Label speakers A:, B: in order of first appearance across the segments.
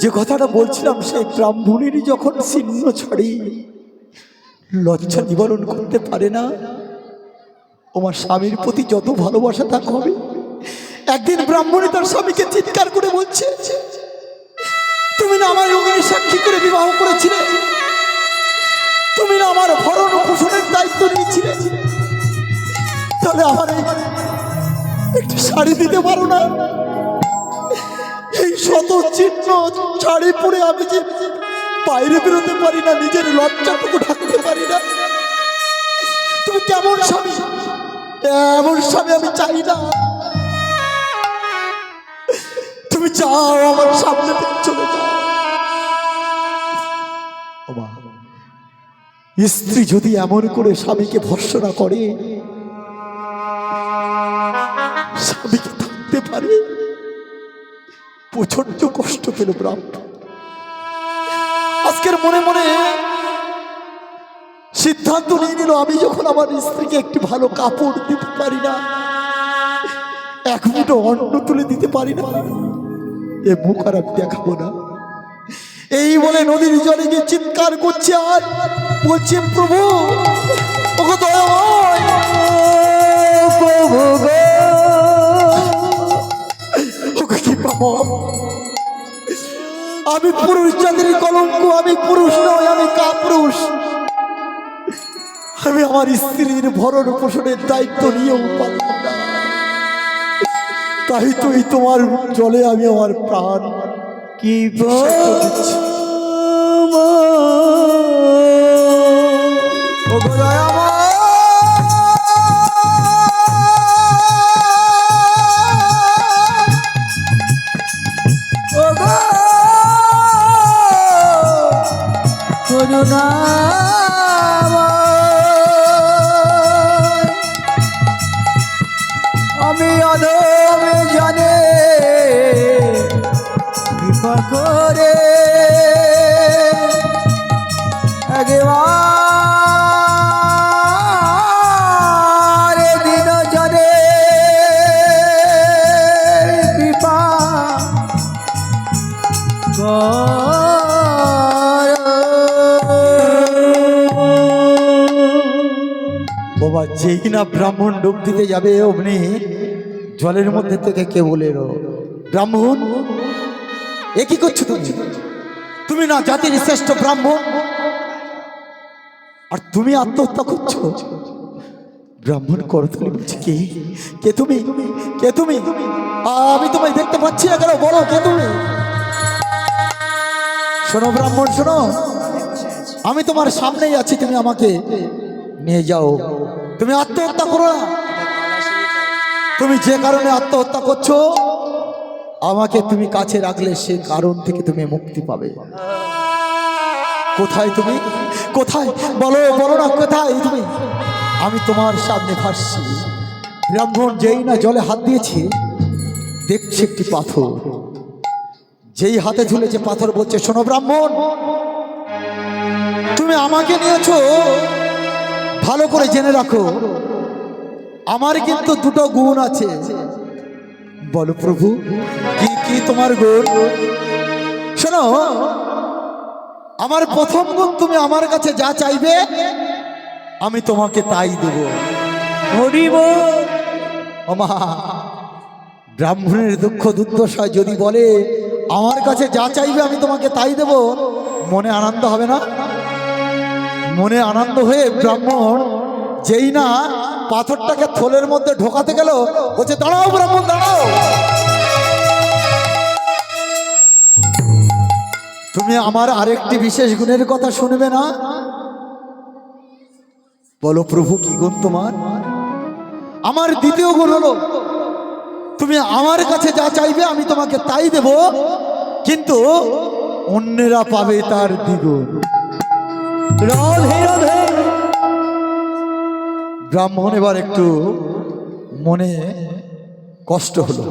A: যে কথাটা বলছিলাম সেই ব্রাহ্মণেরই যখন চিহ্ন ছাড়ি লজ্জা নিবারণ করতে পারে না, আমার স্বামীর প্রতি যত ভালোবাসা তা হবে। একদিন ব্রাহ্মণী তার স্বামীকে চিৎকার করে বলছে, তুমি না আমার অগ্নি সাক্ষী করে বিবাহ করেছিলে, তুমি না আমার ভরণ পোষণের দায়িত্ব নিয়েছিলে, তাহলে আমার একটি শাড়ি দিতে পারো না? এই শত চিহ্ন শাড়ি পরে আমি যে বাইরে বেরোতে পারি না, নিজের লজ্জাটুকু ঢাকতে পারি না, তুমি কেমন স্বামী? এমন স্বামী আমি চাই না। তুমি যাও, আমার সামনে থেকে চলে যাও। স্ত্রী যদি এমন করে স্বামীকে ভর্ৎসনা করে, স্বামীকে থাকতে পারে, প্রচন্ড কষ্ট পেল ব্রাহ্মণ। আজকের মনে মনে সিদ্ধান্ত নিয়ে নিল, আমি যখন আমার স্ত্রীকে একটি ভালো কাপড় দিতে পারি না, এক মুঠো অন্ন তুলে দিতে পারি না, এ মুখ আর আমি দেখাবো না। এই বলে নদীর জলে গিয়ে চিৎকার করছে আর বলছে, প্রভু ওগো দয়াময়, প্রভু গো, ওগো কি পাবো? আমি পুরুষ জাতির কলঙ্ক, আমি পুরুষ নই, আমি কাপুরুষ। আমি আমার স্ত্রীর ভরণ পোষণের দায়িত্ব নিয়েও পারলাম না, তাই তো এই তোমার জলে আমি আমার প্রাণ কি দিচ্ছি।
B: আমি অধমে জানে কৃপা করে একবার দিন জানে কৃপা
A: বাবা, যেই না ব্রাহ্মণ ডুব দিতে যাবে অমনি জলের মধ্যে থেকে কে বলে এলো, ব্রাহ্মণ এ কি করছো তুমি? তুমি না জাতির শ্রেষ্ঠ ব্রাহ্মণ, আর তুমি আত্মহত্যা করছো? ব্রাহ্মণ করতলি বলছে, কে কে তুমি? কে তুমি? আমি তোমায় দেখতে পাচ্ছি না কেন, বলো কে তুমি? শোনো ব্রাহ্মণ, শোনো, আমি তোমার সামনেই আছি, তুমি আমাকে নিয়ে যাও। তুমি আত্মহত্যা করো না। তুমি যে কারণে আত্মহত্যা করছো, আমাকে তুমি কাছে রাখলে সে কারণ থেকে তুমি মুক্তি পাবে। কোথায় তুমি? কোথায়? বলো বলো না, কোথায় তুমি? আমি তোমার সামনে ভাসছি। ব্রাহ্মণ যেই না জলে হাত দিয়েছে, দেখছে একটি পাথর। যেই হাতে ঝুলেছে পাথর বলছে, শোনো ব্রাহ্মণ, তুমি আমাকে নিয়েছো, ভালো করে জেনে রাখো, আমার কিন্তু দুটো গুণ আছে। বলো প্রভু, কি কি তোমার গুণ? শোনো, আমার প্রথম গুণ, তুমি আমার কাছে যা চাইবে আমি তোমাকে তাই দেব।
B: হরিব
A: ওমা, ব্রাহ্মণের দুঃখ দুর্দশায় যদি বলে আমার কাছে যা চাইবে আমি তোমাকে তাই দেব, মনে আনন্দ হবে না? মনে আনন্দ হয়ে ব্রাহ্মণ যেই না পাথরটাকে থলের মধ্যে ঢোকাতে গেল, বলছে, দাঁড়াও ব্রাহ্মণ, দাঁড়াও, তুমি আমার আরেকটি বিশেষ গুণের কথা শুনবে না? বলো প্রভু, কি গুণ তোমার? আমার দ্বিতীয় গুণ হলো, তুমি আমার কাছে যা চাইবে আমি তোমাকে তাই দেব, কিন্তু অন্যেরা পাবে তার দ্বিগুণ।
B: রাধে রাধে।
A: ব্রাহ্মণ এবার একটু মনে কষ্ট হলো।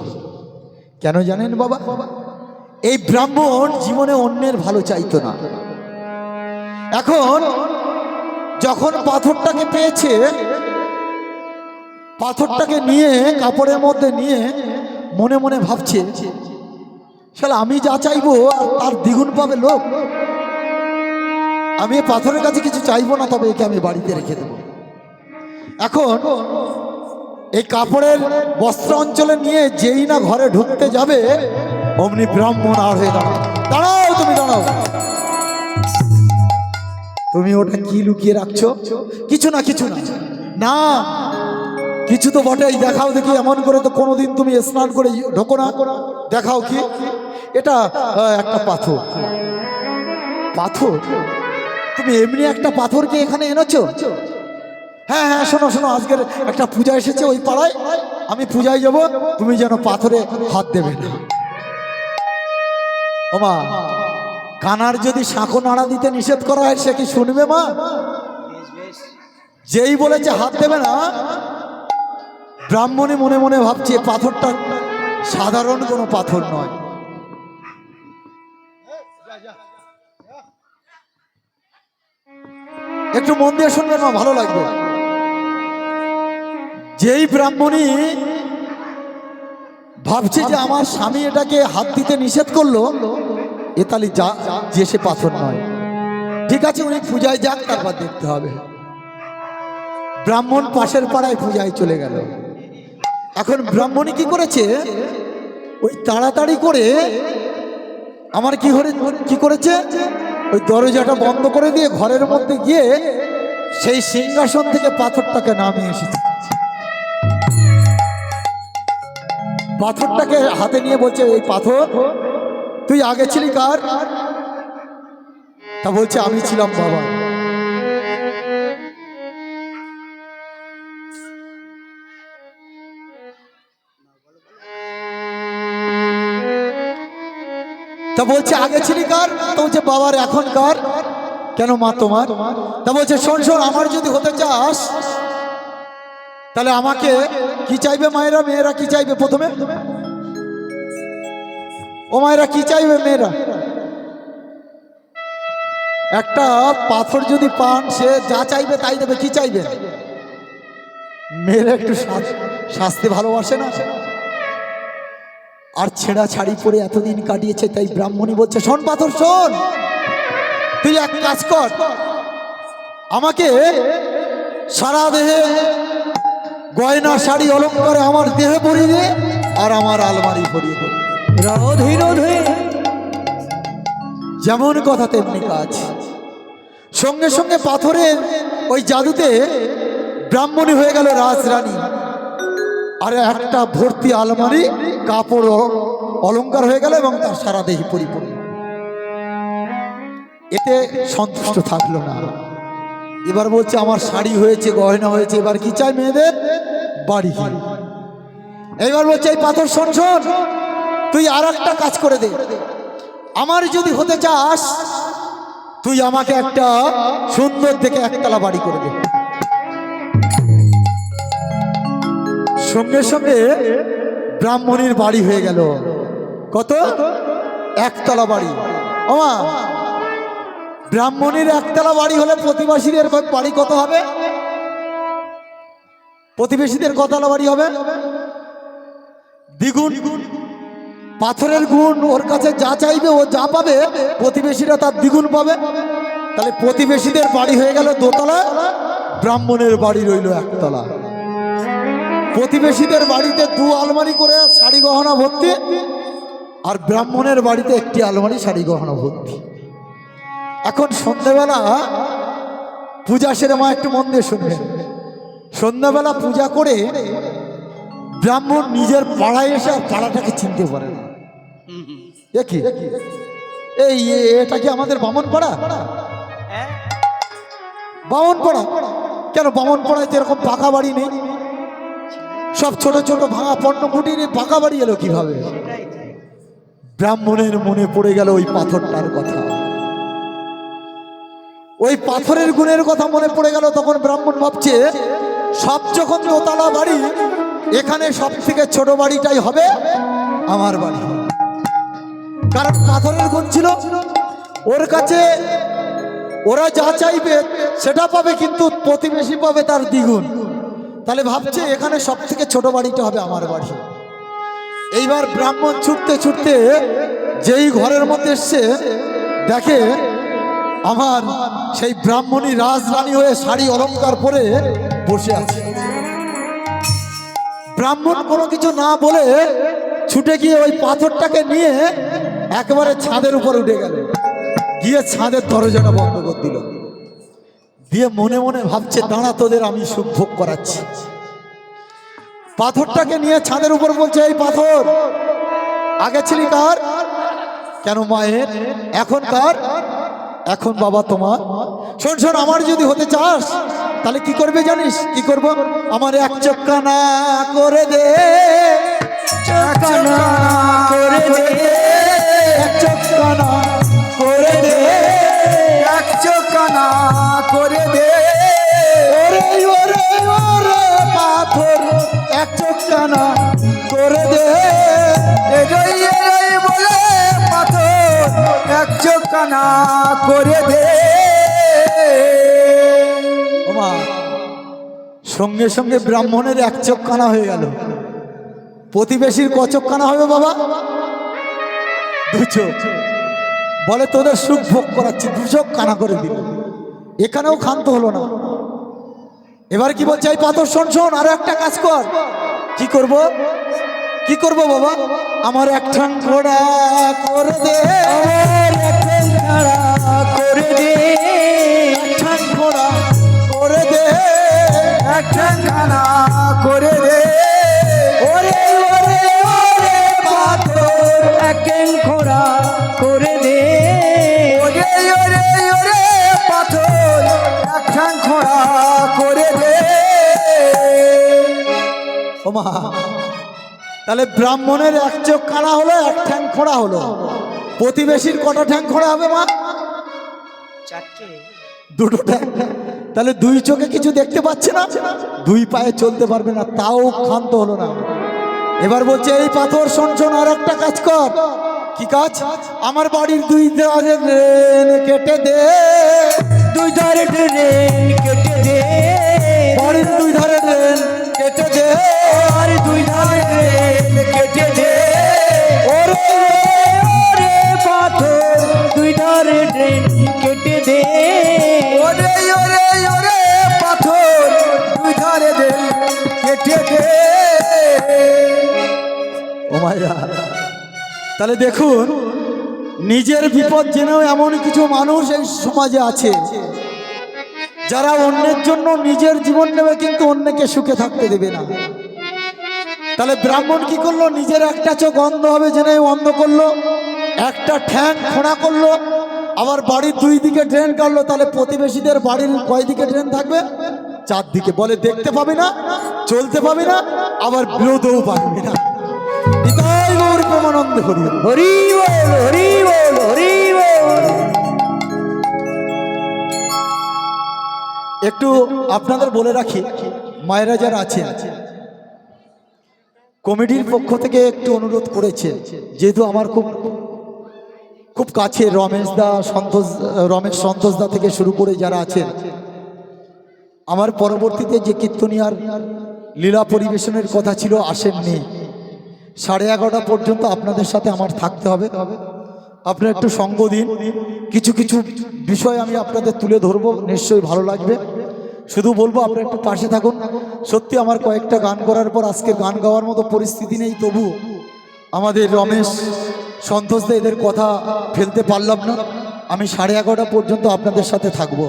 A: কেন জানেন বাবা? এই ব্রাহ্মণ জীবনে অন্যের ভালো চাইতো না। এখন যখন পাথরটাকে পেয়েছে, পাথরটাকে নিয়ে কাপড়ের মধ্যে নিয়ে মনে মনে ভাবছে, শালা আমি যা চাইবো আর তার দ্বিগুণ পাবে লোক। আমি এই পাথরের কাছে কিছু চাইবো না, তবে একে আমি বাড়িতে রেখে দেব। এখন এই কাপড়ের বস্ত্র অঞ্চলে নিয়ে যেই না ঘরে ঢুকতে যাবে, অমনি ব্রাহ্মণ আর হয়ে দাঁড়াও। দাঁড়াও, তুমি দাঁড়াও। তুমি ওটা কি লুকিয়ে রাখছো? কিছু না, কিছু না। না, কিছু তো বটেই। দেখাও দেখি। এমন করে তো কোনোদিন তুমি স্নান করে ঢোকো না। দেখাও কি। এটা একটা পাথর। পাথর? তুমি এমনি একটা পাথরকে এখানে এনেছো? হ্যাঁ হ্যাঁ, শোনো শোনো, আজকের একটা পূজা এসেছে ওই পাড়ায়, আমি পূজায় যাব, তুমি যেন পাথরে হাত দেবে না। ওমা, কানার যদি শাঁখো নাড়া দিতে নিষেধ করা হয়, সে কি শুনবে মা? যেই বলেছে হাত দেবে না, ব্রাহ্মণী মনে মনে ভাবছে পাথরটা সাধারণ কোনো পাথর নয়। একটু মন দিয়ে শুনবেন মা, ভালো লাগবে। যেই ব্রাহ্মণী ভাবছে যে আমার স্বামী এটাকে হাত দিতে নিষেধ করলো, এ তাহলে যা যে সে পাথর নয়। ঠিক আছে, উনি পূজায় যাক, তারপর দেখতে হবে। ব্রাহ্মণ পাশের পাড়ায় পূজায় চলে গেল। এখন ব্রাহ্মণী কি করেছে, ওই তাড়াতাড়ি করে আমার কি করেছে, ওই দরজাটা বন্ধ করে দিয়ে ঘরের মধ্যে গিয়ে সেই সিংহাসন থেকে পাথরটাকে নামিয়ে এসেছে। পাথরটাকে হাতে নিয়ে বলছে, এই পাথর তুই আগে ছিলি কার? তা বলছে, আমি ছিলাম বাবা। তা বলছে, আগে ছিলি কার? তো বলছে, বাবার। এখন কার? কেন মা তোমার? তা বলছে, শোন শোন, আমার যদি হতে চাস তাহলে আমাকে কি চাইবে মায়েরা? মেয়েরা কি চাইবে প্রথমে? ও মায়েরা কি চাইবে? মেয়েরা একটা পাথর যদি পান, সে যা চাইবে তাই দেবে। কি চাইবে? মেয়েরা একটু শাস্তি ভালোবাসে না, আর ছেঁড়া ছাড়ি পরে এতদিন কাটিয়েছে। তাই ব্রাহ্মণী বলছে, শোন পাথর শোন, তুই এক কাজ কর, আমাকে সারা দেহে গয়না শাড়ি অলঙ্কারে আমার দেহে পরিয়ে দে, আর আমার আলমারি পরিয়ে দে।
B: রাধে রাধে।
A: যেমন কথা তেমনি কাজ। সঙ্গে সঙ্গে পাথরের ওই জাদুতে ব্রাহ্মণী হয়ে গেল রাজরানী, আর একটা ভর্তি আলমারি কাপড় অলঙ্কার হয়ে গেল, এবং তার সারা দেহি পরিপূর্ণ। এতে সন্তুষ্ট থাকলো না। এবার বলছে, আমার শাড়ি হয়েছে, গয়না হয়েছে, এবার কি চাই মেয়েদের? বাড়ি। এইবার বলছে, এই পাথর শোন শোন, তুই আর একটা কাজ করে দে। আমার যদি হতে চাস, তুই আমাকে একটা সুন্দর দেখে একতলা বাড়ি করে দে। সঙ্গে সঙ্গে ব্রাহ্মণীর বাড়ি হয়ে গেল। কত? একতলা বাড়ি। ওমা, ব্রাহ্মণীর একতলা বাড়ি হলে প্রতিবেশীদের বাড়ি কত হবে? প্রতিবেশীদের কতলা বাড়ি হবে? দ্বিগুণ। পাথরের গুণ, ওর কাছে যা চাইবে ও যা পাবে, প্রতিবেশীরা তার দ্বিগুণ পাবে। তাহলে প্রতিবেশীদের বাড়ি হয়ে গেল দোতলা, ব্রাহ্মণের বাড়ি রইল একতলা। প্রতিবেশীদের বাড়িতে দু আলমারি করে শাড়ি গহনা ভর্তি, আর ব্রাহ্মণের বাড়িতে একটি আলমারি শাড়ি গহনা ভর্তি। এখন সন্ধ্যাবেলা পূজা সেরে, মা একটু মন দিয়ে শুনবেন, সন্ধ্যাবেলা পূজা করে ব্রাহ্মণ নিজের পাড়ায় এসে আর পাড়াটাকে চিনতে পারে না। কি এই এটা কি আমাদের বামন পাড়া? বামন পাড়া কেন? বামন পাড়ায় তো এরকম পাকা বাড়ি নেই, সব ছোট ছোট ভাঙা পণ্যকুটি নিয়ে পাকা বাড়ি এলো কিভাবে? ব্রাহ্মণের মনে পড়ে গেল ওই পাথরটার কথা, ওই পাথরের গুণের কথা মনে পড়ে গেল। তখন ব্রাহ্মণ ভাবছে, সব যখন দোতলা বাড়ি, এখানে সব থেকে ছোট বাড়িটাই হবে আমার বাড়ি। কারণ পাথরের গুণ ছিল ওর কাছে, ওরা যা চাইবে সেটা পাবে, কিন্তু প্রতিবেশী পাবে তার দ্বিগুণ। তাহলে ভাবছে এখানে সব থেকে ছোট বাড়িটা হবে আমার বাড়ি। এইবার ব্রাহ্মণ ছুটতে ছুটতে যেই ঘরের মধ্যে এসছে দেখে আমার সেই ব্রাহ্মণী রাজরানী হয়ে শাড়ি অলংকার পরে বসে আছে। ব্রাহ্মণ কোনো কিছু না বলে ছুটে গিয়ে ওই পাথরটাকে নিয়ে একেবারে ছাদের উপর উঠে গেল, গিয়ে ছাদের দরজাটা বন্ধ করে দিল, দিয়ে মনে মনে ভাবছে দাঁড়া তোদের আমি সুখ ভোগ করাচ্ছি। পাথরটাকে নিয়ে ছাদের উপর বলছে, এই পাথর আগে ছিলি কার? কেন মায়ের? এখন কার? এখন বাবা তোমার। শোন শোন, আমার যদি হতে চাস তাহলে কি করবে জানিস? কি করব? আমার এক চোখ কানা করে দে,
B: কানা করে দে,
A: এক চোখ কানা করে দে,
B: এক চোখ কানা করে দে।
A: ওরে ওরে ওরে পাথর এক চোখ কানা করে দে।
B: এরই এরই বলে পাথর এক চোখ কানা করে দে।
A: ওমা, সঙ্গে সঙ্গে ব্রাহ্মণের এক চোখ কানা হয়ে গেল। প্রতিবেশীর ক চোখ কানা হবে বাবা? দু চোখ। বলে তোদের সুখ ভোগ করাচ্ছি, দু চোখ কানা করে দিল। এখানেও ক্ষান্ত হলো না। এবার কি বলছে, এই পাথর শোন শোন, আরো একটা কাজ কর। কি করব? কি করব বাবা? আমার এক ঠাং ঘোড়া করে দে,
B: আমার এক খাড়া করে দে,
A: এক ঠাং ঘোড়া করে দে,
B: এক খানা করে দে।
A: ওরে ওরে ওরে পাথর
B: এক খোড়া করে দে। ওরে ওরে ওরে পাথর এক খোড়া করে দে।
A: ওমা, তাহলে ব্রাহ্মণের এক চোখ কানা হলো, এক ঠ্যাং খোঁড়া হলো। প্রতিবেশীর কটা ঠ্যাং খোঁড়া হবে মা?
B: চারটে।
A: দুটো ঠ্যাং। তাহলে দুই চোখে কিছু দেখতে পাচ্ছে না, দুই পায়ে চলতে পারবে না, তাও ক্ষান্ত হলো না। এবার বলছে, এই পাথর শোন শোন, আর একটা কাজ কর। কি কাজ? আমার বাড়ির দুই ধারে ড্রেন কেটে দে,
B: দুই ধারে ট্রেন কেটে দে।
A: বাড়ির দুই ধারে ড্রেন কেটে দে,
B: আর দুই ধারে ট্রেন কেটে দে।
A: ওরে
B: ওরে পাথর দুই ধারে ট্রেন কেটে দে। ওরে ওরে ওরে পাথর দুই ধারে ট্রেন কেটে দে।
A: ও মায়েরা, তাহলে দেখুন, নিজের বিপদ জেনেও এমন কিছু মানুষ এই সমাজে আছে যারা অন্যের জন্য নিজের জীবন নেবে, কিন্তু অন্যকে সুখে থাকতে দেবে না। তাহলে ব্রাহ্মণ কি করলো? নিজের একটা চোখ অন্ধ হবে জেনে অন্ধ করলো, একটা ঠ্যাং খোঁড়া করলো, আবার বাড়ির দুই দিকে ড্রেন কাটলো। তাহলে প্রতিবেশীদের বাড়ির কয় দিকে ড্রেন থাকবে? চারদিকে। বলে দেখতে পাবে না, চলতে পাবে না, আবার বিরোধও পারবে না। নিতাই গৌর প্রেমানন্দে হরি হরি।
B: হরি বল হরি বল হরি বল।
A: একটু আপনাদের বলে রাখি, মায়েরা যারা আছে, কমিটির পক্ষ থেকে একটু অনুরোধ করেছে, যেহেতু আমার খুব খুব কাছে রমেশ সন্তোষদা থেকে শুরু করে যারা আছেন, আমার পরবর্তীতে যে কীর্তনিয়ার লীলা পরিবেশনের কথা ছিল আসেননি। 11:30 পর্যন্ত আপনাদের সাথে আমার থাকতে হবে। আপনারা একটু সঙ্গ দিন, কিছু কিছু বিষয় আমি আপনাদের তুলে ধরবো, নিশ্চয়ই ভালো লাগবে। শুধু বলবো আপনারা একটু পাশে থাকুন। সত্যি আমার কয়েকটা গান করার পর আজকে গান গাওয়ার মতো পরিস্থিতি নেই, তবু আমাদের রমেশ সন্তোষদা এদের কথা ফেলতে পারলাম না। আমি 11:30 পর্যন্ত আপনাদের সাথে থাকব।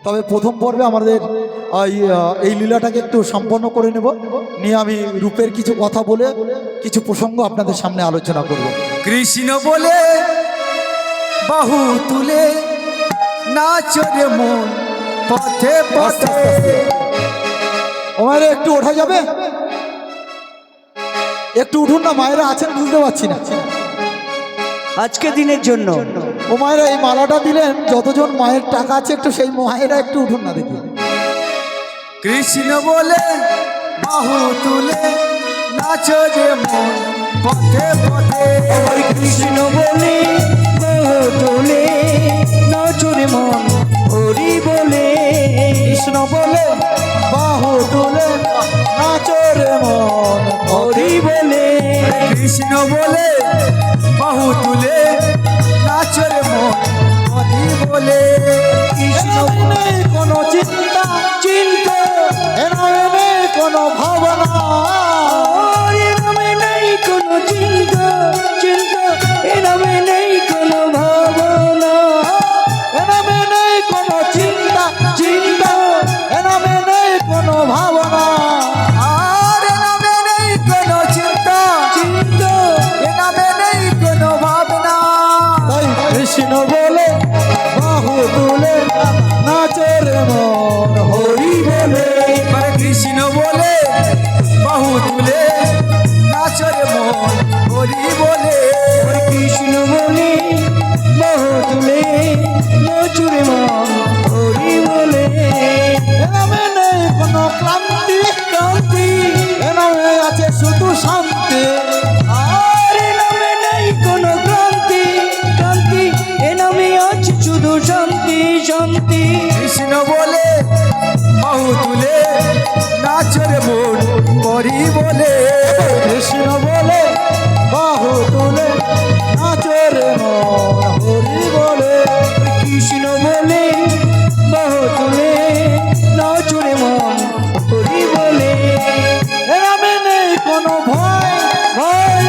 A: তবে প্রথম পর্বে আমাদের এই লীলাটাকে একটু সম্পন্ন করে নেব, নিয়ে আমি রূপের কিছু কথা বলে কিছু প্রসঙ্গ আপনাদের সামনে আলোচনা করব।
B: কৃষ্ণ বলে বাহু তুলে নাচরে মন পথে পথে।
A: মায়েরা একটু ওঠা যাবে? একটু উঠুন না, মায়েরা আছেন বুঝতে পারছি না।
B: আজকে দিনের জন্য
A: ও মায়েরা, এই মালাটা দিলেন, যতজন মায়ের টাকা আছে একটু সেই মায়েরা একটু উঠুন না দেখি।
B: কৃষ্ণ বলে বাহু তুলে নাচরে মন পথে পথে। কৃষ্ণ বলে বাহু তুলে নাচরে মন হরি বলে।
A: কৃষ্ণ বলে বাহু তুলে নাচরে মন
B: হরি বলে। কৃষ্ণ বলে বাহু তুলে
C: শান্তি শান্তি এ নামে আছে শুধু শান্তি শান্তি
B: কৃষ্ণ বলে বাহু তুলে নাচরে মন হরি বলে
A: কৃষ্ণ বলে বাহু তুলে নাচের মন হরি বলে
C: কৃষ্ণ বলে বাহু তুলে নাচরে মন হরি বলে
A: এ নামে নেই কোনো ভয় ভয়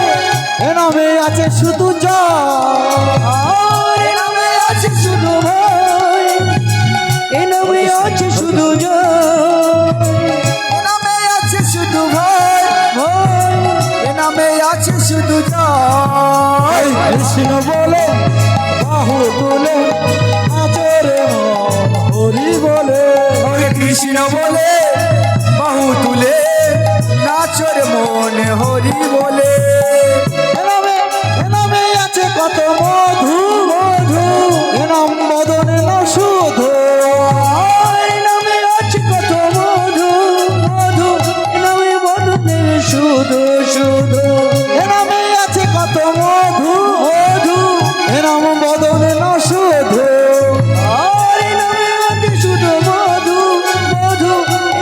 A: এ নামে আছে শুধু জয়
C: আর এ নামে আছে শুধু ভয় এ নামে আছে শুধু জয়
B: এ নামে আছে শুধু ভয়
C: ভয়
B: এ নামে আছে শুধু জয়
A: কৃষ্ণ বলে বাহু তুলে নাচের মন হরি বলে
B: ওরে কৃষ্ণ বলে বাহু তুলে নাচরে মন হরি বলে
A: এ নামে আছে কত মধু মধু এ নাম মদনে না শুধু
C: আর এ নামে আছে কত মধু মধু এ নামে বদনের শুধু শুধু
A: এ নামে আছে কত মধু মধু এ নাম মদনে না শুধু
C: আর এ নামে আছে শুধু মধু মধু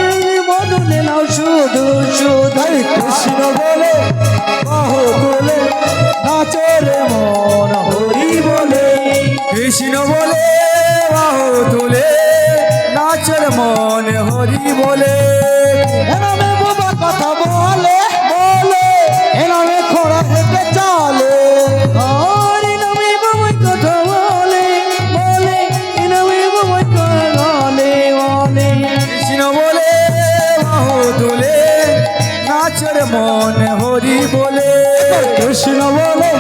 C: এই বদনে নাও শুধু শুধু
A: তাই কৃষ্ণ বলে বাহু তুলে নাচের মন হরি বলে
B: কৃষ্ণ বলে বাহু তুলে নাচর মন হরি বলে
A: এ নামে বোবা কথা বলে বলে এ নামে খোড়া হেঁটে চলে
C: আর এ নামে বাবাই কথা বলে বলে এ নামে বাবাই কথা বলে বলে
B: কৃষ্ণ বলে বাহু তুলে নাচর মন হরি বলে
A: কৃষ্ণ বলে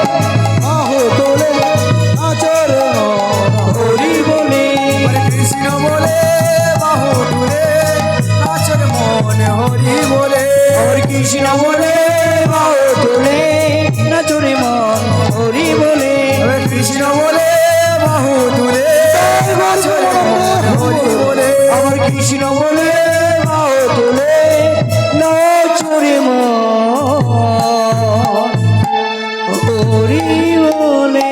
A: বাহু তুলে নাচের মন হরি বলে
B: ওরে কৃষ্ণ বলে বাহু তুলে নাচর মন হরি বলে
C: আর কৃষ্ণ বলে বাহু তুলে নাচরে মন হরি বলে
B: ওরে কৃষ্ণ বলে বাহু তুলে নাচর মন হরি বলে
C: আমার কৃষ্ণ বলে বাহু তুলে নাচরে মন হরি বলে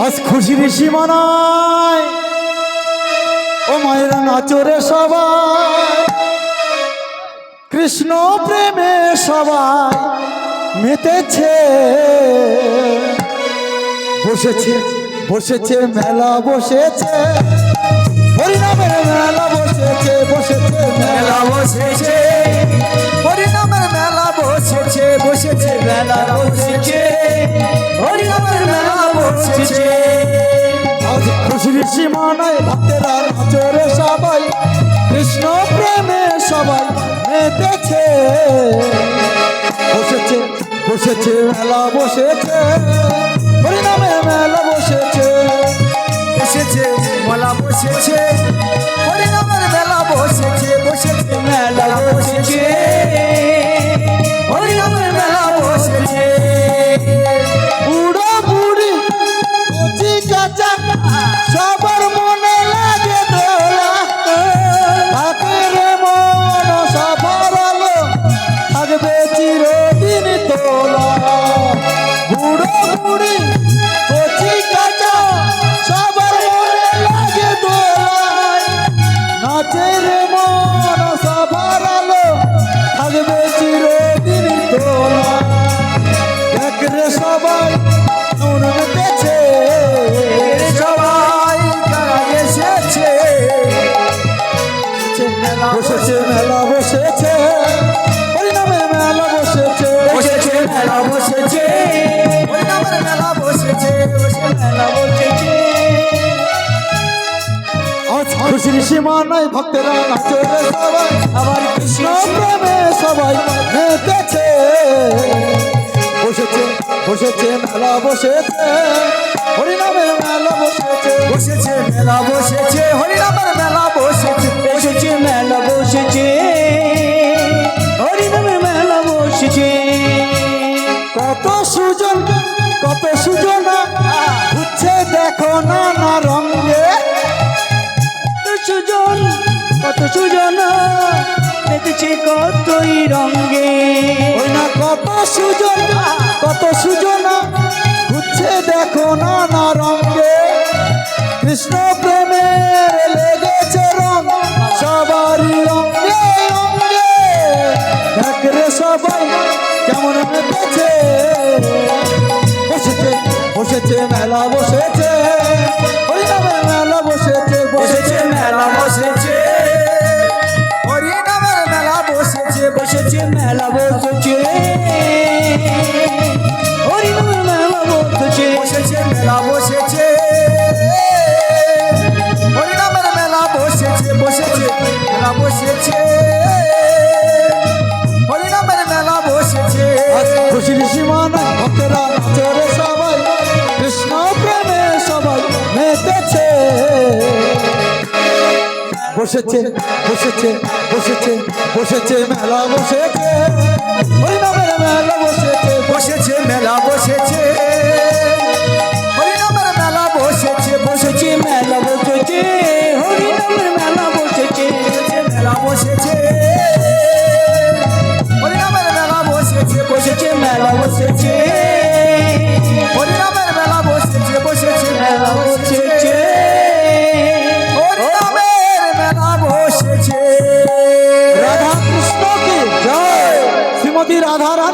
A: আজ খুশির সীমানায় ও মায়ের নাচরে সবাই কৃষ্ণ প্রেমে সবাই মেতেছে বসেছে বসেছে মেলা বসেছে হরিনামের মেলা বসেছে বসেছে মেলা
B: মেলা বসেছে হরিনামের মেলা বসেছে বসেছে মেলা বসেছে হরিনামের মেলা বসেছে
A: আজ খুশির সীমানায় ভক্তেরা নাচরে সবাই কৃষ্ণ প্রেমে সবাই মেতেছে বসেছে বসেছে মেলা বসেছে হরিনামে মেলা বসেছে
B: বসেছে মেলা বসেছে হরিনামের মেলা বসেছে বসেছে মেলা বসেছে হরিনামের মেলা বসেছে
A: বুড়ো বুড়ি কচি কাঁচা সবার মনে লাগে দোলা থাকের মন সবার আলো থাকবে চিরদিন তোলা বুড়ো বুড়ি কচি কাঁচা সবার মনে লাগে দোলা নাচের মন সবার আলো থাকবে চিরদিন তোলা দেখরে সবাই নুন মেতেছে
B: সবাই কারা এসেছে
A: বসেছে মেলা বসেছে হরিনামে মেলা বসেছে
B: বসেছে মেলা বসেছে হরিনামের মেলা বসেছে
C: মেলা বসেছে
A: আজ খুশির সীমানায় ভক্তেরা নাচরে সবাই
C: আবার কৃষ্ণ
A: কৃষ্ণ প্রেমে সবাই মেতেছে বসেছে বসেছে মেলা বসেছে হরিনামে মেলা বসেছে
B: বসেছে মেলা বসেছে হরিনামের মেলা বসেছে
C: বসেছে মেলা বসেছে হরিনামের মেলা বসেছে
A: কত সুজন কত সুজনা উঠছে দেখো নানা রঙে
C: সুজন কত সুজনা মেতেছে কতই রঙ্গে
A: ওই না কত সুজনা ঘুরছে নানা রঙে কৃষ্ণ প্রেমের লেগেছে রং সবারই রঙে রঙে দেখ রে সবাই কেমন মেতেছে বসেছে বসেছে মেলা বসেছে ওই নামের মেলা বসেছে
B: বসেছে মেলা বসেছে হরি নামের মেলা বসেছে
C: বসেছে মেলা বসেছে হরি নামের মেলা বসেছে
B: বসেছে মেলা বসেছে হরি নামের মেলা বসেছে বসেছে মেলা বসেছে হরি নামের মেলা বসেছে
A: আজ খুশির সীমা নাই ভক্তরা নাচে রে সবাই কৃষ্ণ প্রেমে সবাই মেতেছে বসেছে বসেছে বসেছে বসেছে মেলা বসেছে ওই নামের মেলা বসেছে
B: বসেছে মেলা বসেছে হরি নামের মেলা বসেছে
C: বসেছে মেলা বসেছে হরি নামের মেলা বসেছে
B: মেলা বসেছে হরি নামের মেলা বসেছে
C: বসেছে মেলা বসেছে
B: হরি নামের মেলা বসেছে বসেছে
C: মেলা বসেছে
B: হরি নামের মেলা বসেছে
A: রাধা কৃষ্ণ কি জয় শ্রীমতী রাধা রানী